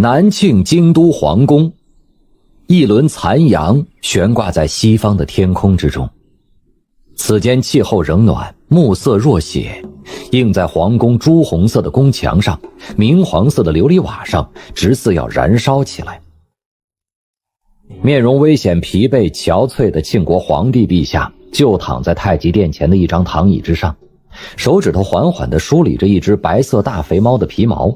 南庆京都皇宫，一轮残阳悬挂在西方的天空之中。此间气候仍暖，暮色若血，映在皇宫朱红色的宫墙上，明黄色的琉璃瓦上，直似要燃烧起来。面容危险、疲惫、憔悴的庆国皇帝陛下就躺在太极殿前的一张躺椅之上，手指头缓缓地梳理着一只白色大肥猫的皮毛。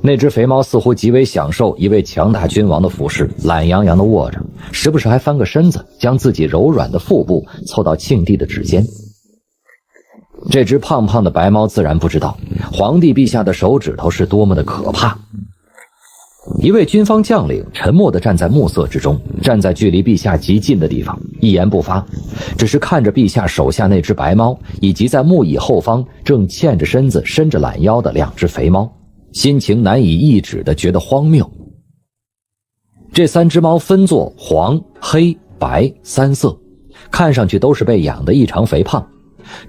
那只肥猫似乎极为享受一位强大君王的服侍，懒洋洋地卧着，时不时还翻个身子，将自己柔软的腹部凑到庆帝的指尖。这只胖胖的白猫自然不知道皇帝陛下的手指头是多么的可怕。一位军方将领沉默地站在暮色之中，站在距离陛下极近的地方，一言不发，只是看着陛下手下那只白猫，以及在木椅后方正欠着身子伸着懒腰的两只肥猫，心情难以抑制地觉得荒谬。这三只猫分作黄、黑、白三色，看上去都是被养得异常肥胖，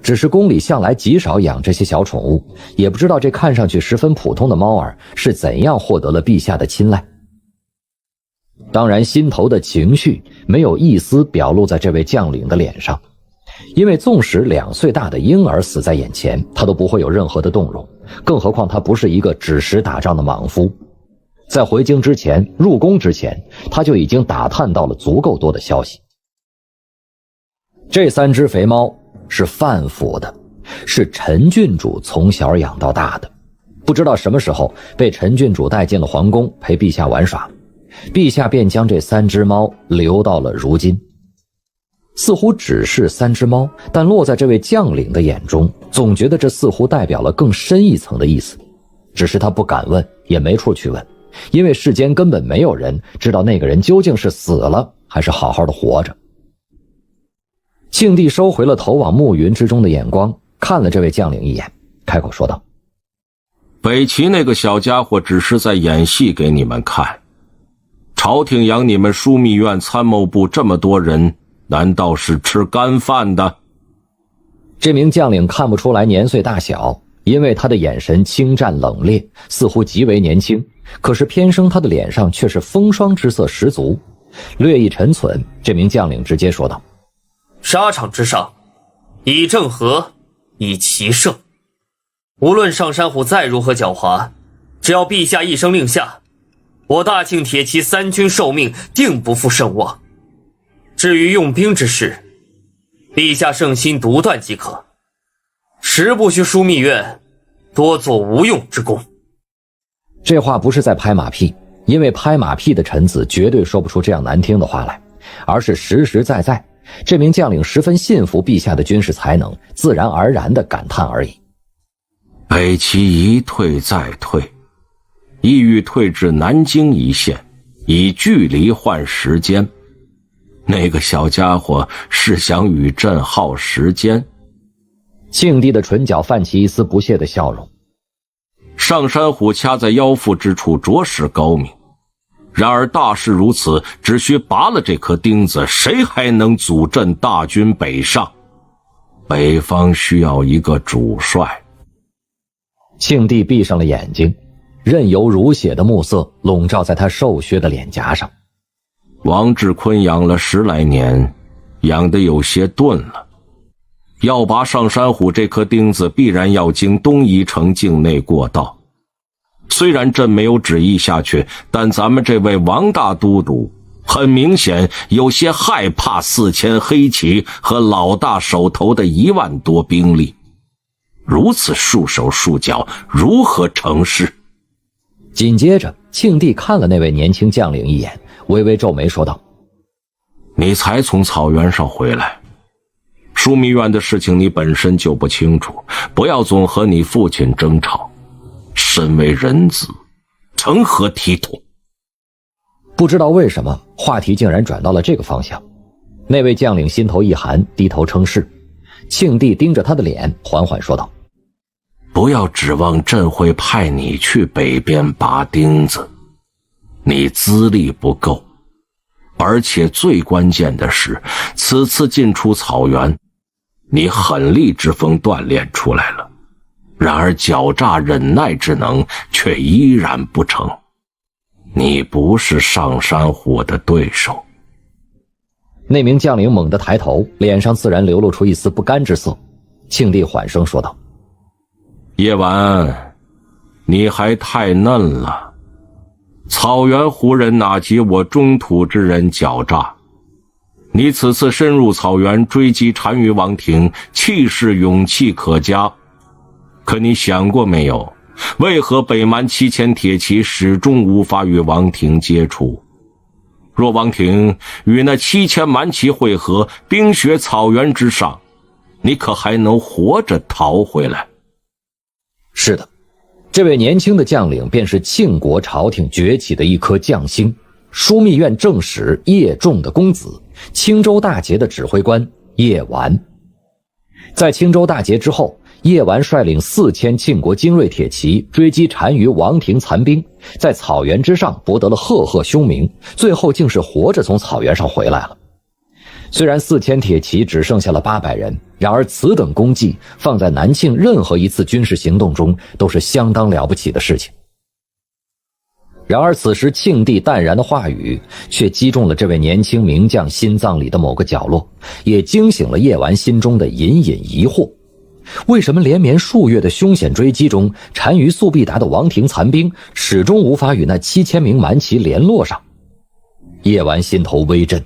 只是宫里向来极少养这些小宠物，也不知道这看上去十分普通的猫儿是怎样获得了陛下的青睐。当然心头的情绪没有一丝表露在这位将领的脸上，因为纵使2岁大的婴儿死在眼前，他都不会有任何的动容，更何况他不是一个只识打仗的莽夫。在回京之前，入宫之前，他就已经打探到了足够多的消息。这3只肥猫是范府的，是陈郡主从小养到大的，不知道什么时候被陈郡主带进了皇宫陪陛下玩耍，陛下便将这3只猫留到了如今。似乎只是3只猫，但落在这位将领的眼中，总觉得这似乎代表了更深一层的意思，只是他不敢问，也没处去问，因为世间根本没有人知道那个人究竟是死了还是好好的活着。庆帝收回了投往暮云之中的眼光，看了这位将领一眼，开口说道：北齐那个小家伙只是在演戏给你们看，朝廷养你们枢密院参谋部这么多人，难道是吃干饭的？这名将领看不出来年岁大小，因为他的眼神清湛冷冽，似乎极为年轻，可是偏生他的脸上却是风霜之色十足。略一沉存，这名将领直接说道：沙场之上，以正和，以奇胜。无论上山虎再如何狡猾，只要陛下一声令下，我大庆铁骑3军受命，定不负圣望。至于用兵之事，陛下圣心独断即可，实不需枢密院多做无用之功。这话不是在拍马屁，因为拍马屁的臣子绝对说不出这样难听的话来，而是实实在在这名将领十分信服陛下的军事才能，自然而然的感叹而已。北齐一退再退，意欲退至南京一线，以距离换时间。那个小家伙是想与朕耗时间。庆帝的唇角泛起一丝不屑的笑容。上山虎掐在腰腹之处着实高明，然而大事如此，只需拔了这颗钉子，谁还能阻朕大军北上？北方需要一个主帅。庆帝闭上了眼睛，任由如血的暮色笼罩在他瘦削的脸颊上。王志坤养了10来年，养得有些钝了。要拔上山虎这颗钉子，必然要经东夷城境内过道。虽然朕没有旨意下去，但咱们这位王大都督很明显有些害怕4000黑旗和老大手头的1万多兵力，如此束手束脚，如何成事？紧接着，庆帝看了那位年轻将领一眼，微微皱眉说道：你才从草原上回来，枢密院的事情你本身就不清楚，不要总和你父亲争吵。身为人子，成何体统？不知道为什么话题竟然转到了这个方向。那位将领心头一寒，低头称是。庆帝盯着他的脸，缓缓说道：不要指望朕会派你去北边拔钉子，你资历不够，而且最关键的是，此次进出草原，你狠戾之风锻炼出来了，然而狡诈忍耐之能却依然不成。你不是上山虎的对手。那名将领猛地抬头，脸上自然流露出一丝不甘之色。庆帝缓声说道：叶丸，你还太嫩了，草原胡人哪及我中土之人狡诈？你此次深入草原追击单于王庭，气势勇气可嘉，可你想过没有，为何北蛮7000铁骑始终无法与王庭接触？若王庭与那7000蛮骑会合，冰雪草原之上，你可还能活着逃回来？是的，这位年轻的将领便是庆国朝廷崛起的一颗将星，枢密院正使叶仲的公子，青州大捷的指挥官叶丸。在青州大捷之后，叶丸率领4000庆国精锐铁骑追击单于王庭残兵，在草原之上博得了赫赫凶名，最后竟是活着从草原上回来了。虽然4000铁骑只剩下了800人，然而此等功绩放在南庆任何一次军事行动中都是相当了不起的事情。然而此时庆帝淡然的话语却击中了这位年轻名将心脏里的某个角落，也惊醒了叶丸心中的隐隐疑惑。为什么连绵数月的凶险追击中，单于速必达的王庭残兵始终无法与那7000名蛮骑联络上？叶丸心头微震，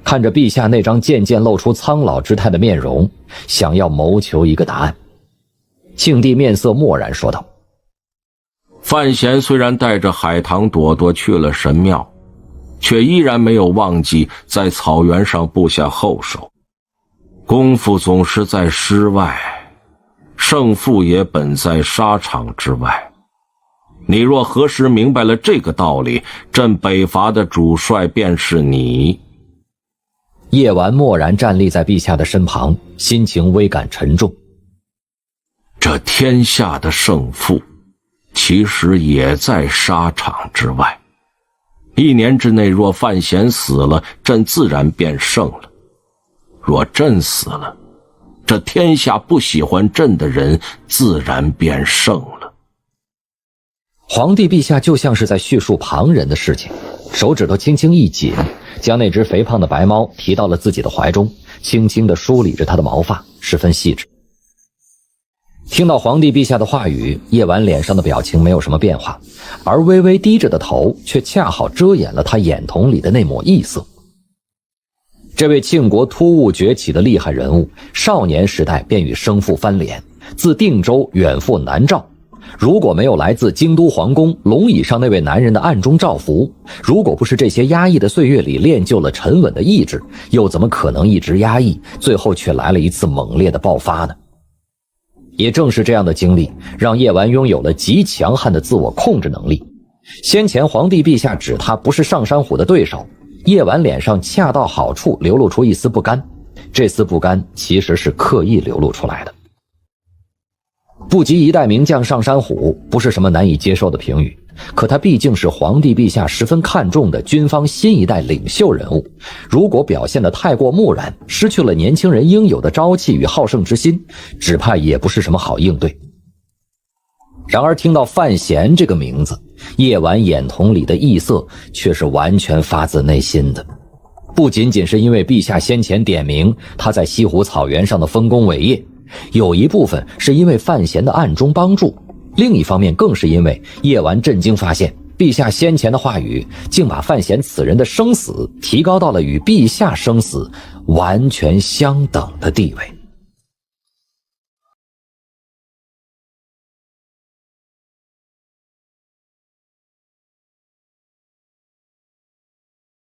看着陛下那张渐渐露出苍老之态的面容，想要谋求一个答案。庆帝面色漠然说道：范闲虽然带着海棠朵朵去了神庙，却依然没有忘记在草原上布下后手。功夫总是在诗外，胜负也本在沙场之外。你若何时明白了这个道理，朕北伐的主帅便是你。叶丸默然站立在陛下的身旁，心情微感沉重。这天下的胜负其实也在沙场之外。1年之内若范闲死了，朕自然便胜了。若朕死了，这天下不喜欢朕的人自然便胜了。皇帝陛下就像是在叙述旁人的事情，手指头轻轻一紧，将那只肥胖的白猫提到了自己的怀中，轻轻地梳理着它的毛发，十分细致。听到皇帝陛下的话语，叶丸脸上的表情没有什么变化，而微微低着的头却恰好遮掩了他眼瞳里的那抹异色。这位庆国突兀崛起的厉害人物，少年时代便与生父翻脸，自定州远赴南诏。如果没有来自京都皇宫龙椅上那位男人的暗中照拂，如果不是这些压抑的岁月里练就了沉稳的意志，又怎么可能一直压抑，最后却来了一次猛烈的爆发呢？也正是这样的经历，让叶丸拥有了极强悍的自我控制能力。先前皇帝陛下指他不是上山虎的对手，叶丸脸上恰到好处流露出一丝不甘，这丝不甘其实是刻意流露出来的。不及一代名将上山虎不是什么难以接受的评语，可他毕竟是皇帝陛下十分看重的军方新一代领袖人物，如果表现得太过木然，失去了年轻人应有的朝气与好胜之心，只怕也不是什么好应对。然而听到范闲这个名字，叶丸眼瞳里的异色却是完全发自内心的。不仅仅是因为陛下先前点名他在西湖草原上的丰功伟业，有一部分是因为范闲的暗中帮助，另一方面更是因为叶丸震惊发现陛下先前的话语竟把范闲此人的生死提高到了与陛下生死完全相等的地位。